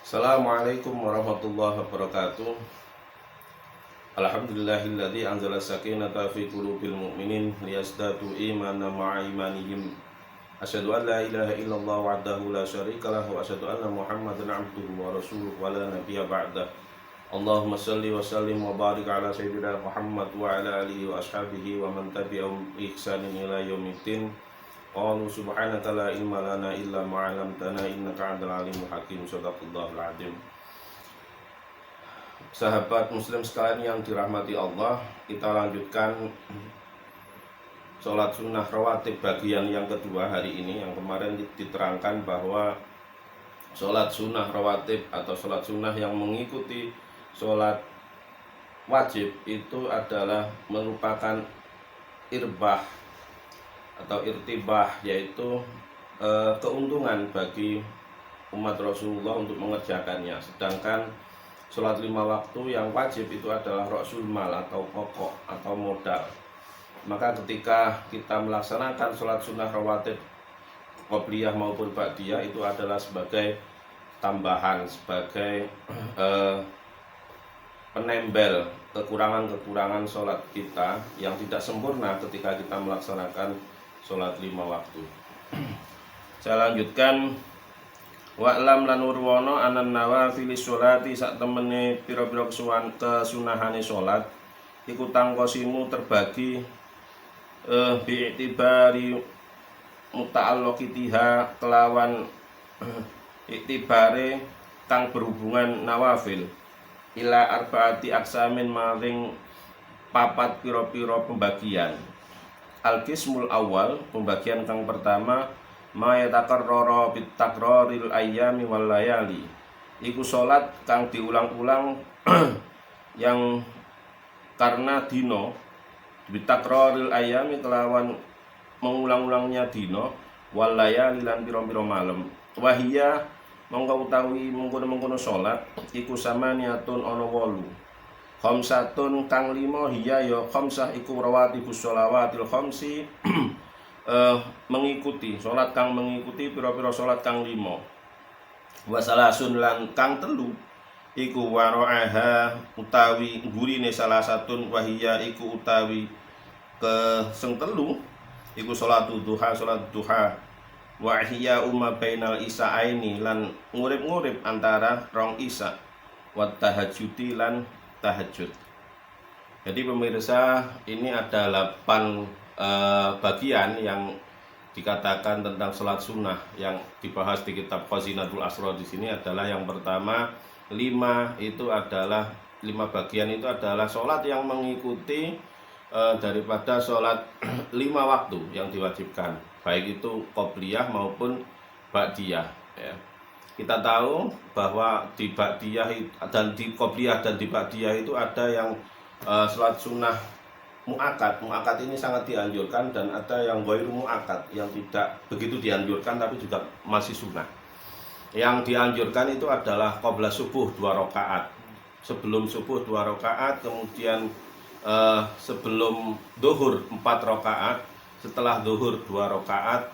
Assalamualaikum warahmatullahi wabarakatuh. Alhamdulillahilladzi anzala sakinata fi qulubil mu'minin liyazdadu imanan ma'a imanihim. Asyhadu an la ilaha illallah wahdahu la syarikalah wa asyhadu anna Muhammadan abduhu wa rasuluhu wa la nabiyya ba'dah. Allahumma shalli wa sallim wa barik ala sayyidina Muhammad wa ala alihi wa ashabihi wa man tabi'ahum bi ihsanin ila yaumiddin. Qalu subhanaka la ilma lana illa ma 'allamtana innaka 'antal alimul hakim. Shadaqallahul 'adzim. Sahabat muslim sekalian yang dirahmati Allah, kita lanjutkan sholat sunnah rawatib bagian yang kedua hari ini. Yang kemarin diterangkan bahwa sholat sunnah rawatib atau sholat sunnah yang mengikuti sholat wajib itu adalah merupakan irbah atau irtibah, yaitu keuntungan bagi umat Rasulullah untuk mengerjakannya. Sedangkan sholat 5 waktu yang wajib itu adalah ra'sul mal atau pokok atau modal. Maka ketika kita melaksanakan sholat sunnah rawatib qobliyah maupun ba'diyah itu adalah sebagai tambahan, sebagai penembel kekurangan-kekurangan sholat kita yang tidak sempurna ketika kita melaksanakan sholat 5 waktu. Saya lanjutkan. Wa'lam lan urwono anan nawafil sholati sak temene pira-pira kesunahane sholat iku tangkosimu terbagi bi'tibari muta'alloqitiha kelawan iktibare kang berhubungan nawafil ila arbaati aksamin maring papat pira-pira pembagian. Al-qismul awal, pembagian kang pertama, ma yatakarrara bit takraril ayyami wal layali. Iku salat kang diulang-ulang yang karena dino, bit takraril ayyami kelawan mengulang-ulangnya dino, wal layali lan pira-pira malam. Wahia mongko utawi mengkono-mengkono salat iku samaniatun ana 8. Khamsatun kang 5 hiya ya khamsah iku rawatibus sholawatil khamsi mengikuti salat kang mengikuti pira-pira salat kang 5. Wa salasun lan kang 3 iku wara'aha utawi gurine salah satun wahia iku utawi ke sing 3 iku salatul duha salat duha. Wa hiya umma bainal isa'aini lan ngurip-ngurip antara rong isa wa tahajjudi lan tahajud. Jadi pemirsa, ini ada 8 bagian yang dikatakan tentang sholat sunnah yang dibahas di kitab Khazinatul Asrar. Di sini adalah yang pertama 5 itu adalah 5 bagian itu adalah sholat yang mengikuti daripada sholat 5 waktu yang diwajibkan, baik itu qobliyah maupun ba'diyah ya. Kita tahu bahwa di ba'diyah dan di qobliyah dan di ba'diyah itu ada yang sholat sunnah mu'akad. Mu'akad ini sangat dianjurkan, dan ada yang ghairu mu'akad yang tidak begitu dianjurkan tapi juga masih sunnah. Yang dianjurkan itu adalah qabla subuh 2 rakaat, sebelum subuh 2 rakaat, kemudian sebelum zuhur 4 rakaat, setelah zuhur 2 rakaat,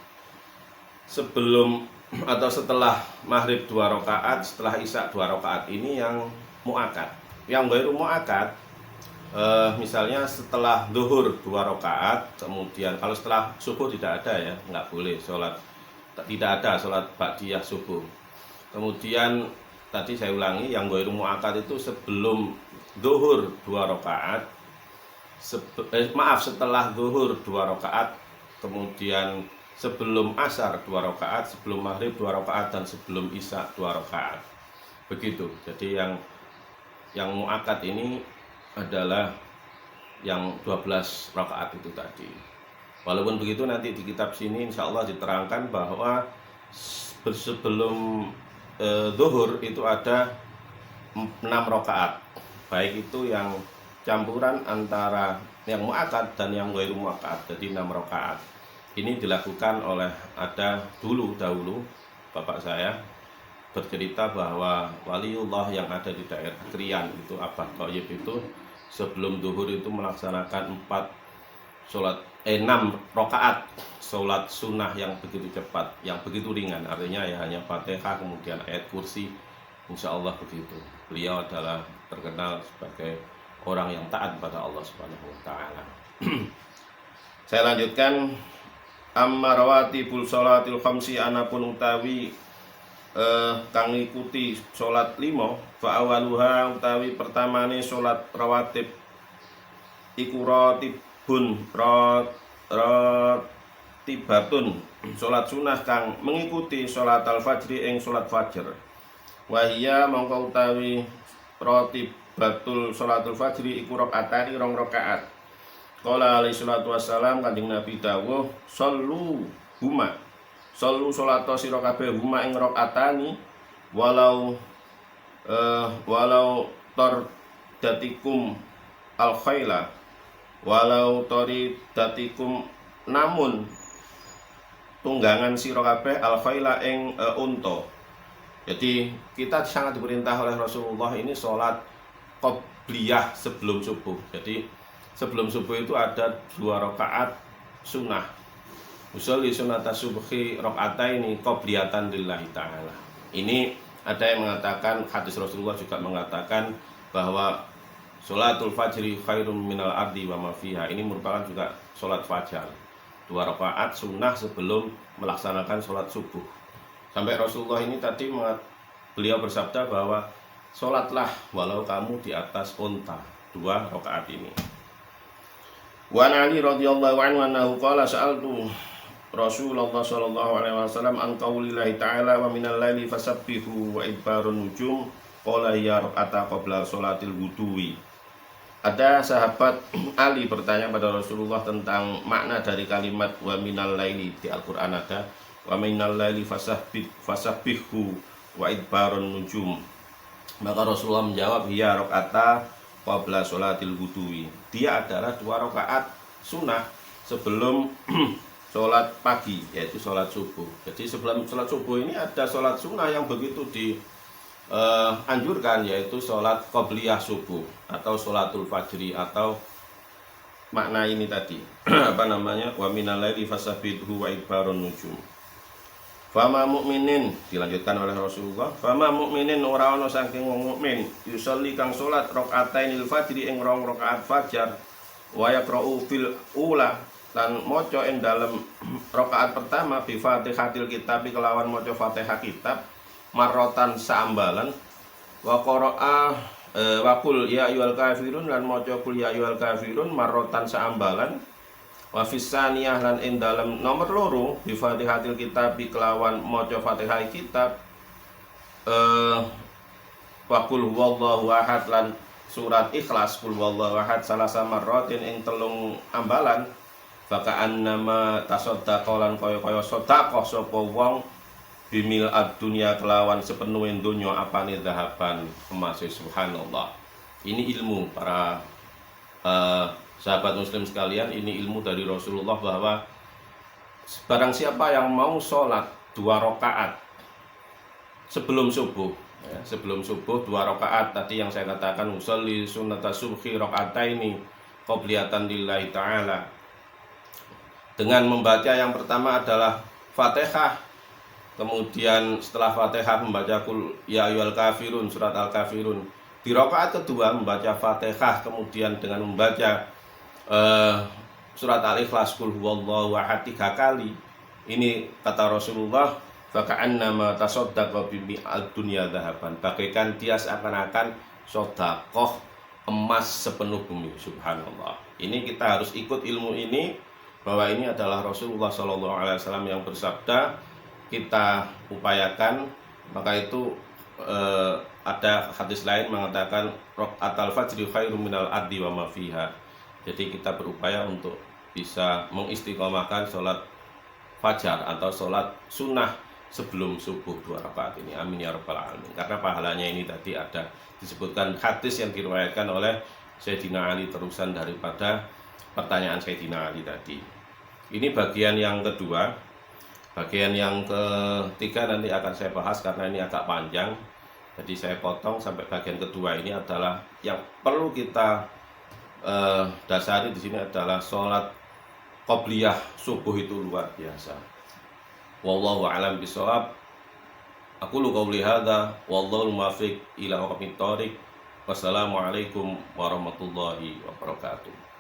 sebelum atau setelah maghrib 2 rakaat, setelah isya 2 rakaat. Ini yang mu'akad. Yang ghairu mu'akad misalnya setelah zuhur 2 rakaat, kemudian kalau setelah subuh tidak ada ya, nggak boleh sholat, tidak ada sholat ba'diyah subuh. Kemudian tadi saya ulangi, yang ghairu mu'akad itu sebelum zuhur 2 rakaat, setelah zuhur 2 rakaat, kemudian sebelum asar 2 rakaat, sebelum maghrib 2 rakaat, dan sebelum isya 2 rakaat. Begitu. Jadi yang mu'akad ini adalah yang 12 rakaat itu tadi. Walaupun begitu nanti di kitab sini insya Allah diterangkan bahwa sebelum zuhur itu ada 6 rakaat, baik itu yang campuran antara yang mu'akad dan yang ghairu mu'akad, jadi 6 rakaat. Ini dilakukan oleh dahulu bapak saya bercerita bahwa waliullah yang ada di daerah Krian itu Abah Thayyib itu sebelum zuhur itu melaksanakan 6 rakaat sholat sunnah yang begitu cepat, yang begitu ringan, artinya ya hanya Fatihah kemudian ayat kursi Insya Allah begitu. Beliau adalah terkenal sebagai orang yang taat pada Allah Subhanahu wa taala. Saya lanjutkan, amma rawatibul sholatil khamsi, anapun utawi kang ngikuti salat 5, fa awaluha utawi pertamane salat rawatib iku ratibun ratibatun, salat sunah kang mengikuti salat al-fajri ing salat fajar. Wahia mongko utawi ratibatul salatul fajri iku rakaatani, rong rakaat. Qala alaihi salatu wassalam, Kanjeng Nabi dawuh, sallu huma, sallu salata sira kabeh huma ing rakaatani walau tordatikum al khaila, walau tordatikum, namun tunggangan sira kabeh al khaila ing unta. Jadi kita sangat diperintah oleh Rasulullah ini sholat qobliyah sebelum subuh. Jadi sebelum subuh itu ada 2 rakaat sunnah. Usolli sunnata subhi rakaataini qobliyatan lillahi ta'ala. Ini ada yang mengatakan, hadis Rasulullah juga mengatakan bahwa sholatul fajri khairum minal ardi wa ma fiha. Ini merupakan juga sholat fajar, 2 rakaat sunnah sebelum melaksanakan sholat subuh. Sampai Rasulullah ini tadi beliau bersabda bahwa sholatlah walau kamu di atas unta, 2 rakaat ini. Wa Ali radhiyallahu anhu annahu qala sa'altu Rasulullah sallallahu alaihi wasallam an qaulillahi ta'ala wa minal laili fasabbihu wa idbarun nujum qala ya rakaata qabla sholatil wudu'i. Ada sahabat Ali bertanya pada Rasulullah tentang makna dari kalimat wa minal laili. Di Al-Qur'an ada wa minal laili fasabbihu wa idbarun nujum. Maka Rasulullah menjawab, ya rakaata qabla sholatil wudu'i. Dia adalah 2 rakaat sunnah sebelum sholat pagi, yaitu sholat subuh. Jadi sebelum sholat subuh ini ada sholat sunnah yang begitu dianjurkan, yaitu sholat qobliyah subuh atau sholatul fajri, atau makna ini tadi apa namanya, wa minal laili fasabbihu wa idbarun nujum. Fama mukminin, dilanjutkan oleh Rasulullah, fama mukminin ora ana saking wong mukmin yusolli kang salat rakaatainil fajri ing 2 rakaat fajar, wa yaqra'u fil ula, lan maca ing dalem rakaat pertama bi Fatihatil kitab, kelawan maca Fatihah kitab marrotan saambalan, wa qara'a wa qul ya ayyuhal kafirun, lan maca qul ya ayyuhal kafirun marrotan saambalan, wa fisaniyah, lan ing dalem nomor 2 bi Fatihatil kitab, kelawan maca Fatihah kitab wa qul huwallahu ahad, lan surat Ikhlas qul huwallahu ahad salasa marratin ing 3 ambalan. Faka'annama tasaddaqa, lan kaya-kaya sedekah sapa wong bimil ad-dunya, kelawan sepenuhing donya apane zahaban, emas. Subhanallah. Ini ilmu para sahabat muslim sekalian, ini ilmu dari Rasulullah bahwa barang siapa yang mau sholat 2 rakaat sebelum subuh, ya, sebelum subuh 2 rakaat tadi yang saya katakan, usolli sunnata subhi rakaataini qobliyatan lillahi ta'ala, dengan membaca yang pertama adalah Fatihah, kemudian setelah Fatihah membaca qul ya ayyuhal kafirun, surat al-kafirun. Di rakaat kedua membaca Fatihah, kemudian dengan membaca surat Al-Ikhlas qul huwallahu ahad 3 kali. Ini kata Rasulullah, faka'annama tasaddaqa bi al-dunya dhahaban, bagaikan dia seakan-akan sedekah emas sepenuh bumi. Subhanallah. Ini kita harus ikut ilmu ini, bahwa ini adalah Rasulullah SAW yang bersabda, kita upayakan. Maka itu ada hadis lain mengatakan rakaatul fajri khairum minal ardi wa ma fiha. Jadi kita berupaya untuk bisa mengistiqomahkan sholat fajar atau sholat sunnah sebelum subuh 2 rakaat ini. Amin ya rabbal alamin. Karena pahalanya ini tadi ada disebutkan hadis yang diriwayatkan oleh Sayyidina Ali, terusan daripada pertanyaan Sayyidina Ali tadi. Ini bagian yang kedua. Bagian yang ketiga nanti akan saya bahas karena ini agak panjang. Jadi saya potong sampai bagian kedua. Ini adalah yang perlu kita dasari di sini adalah sholat qobliyah subuh itu luar biasa. Wallahu a'lam bishawab. Aku lu qauli hadza wallahu muwaffiq ila aqwamit thoriq. Wassalamualaikum warahmatullahi wabarakatuh.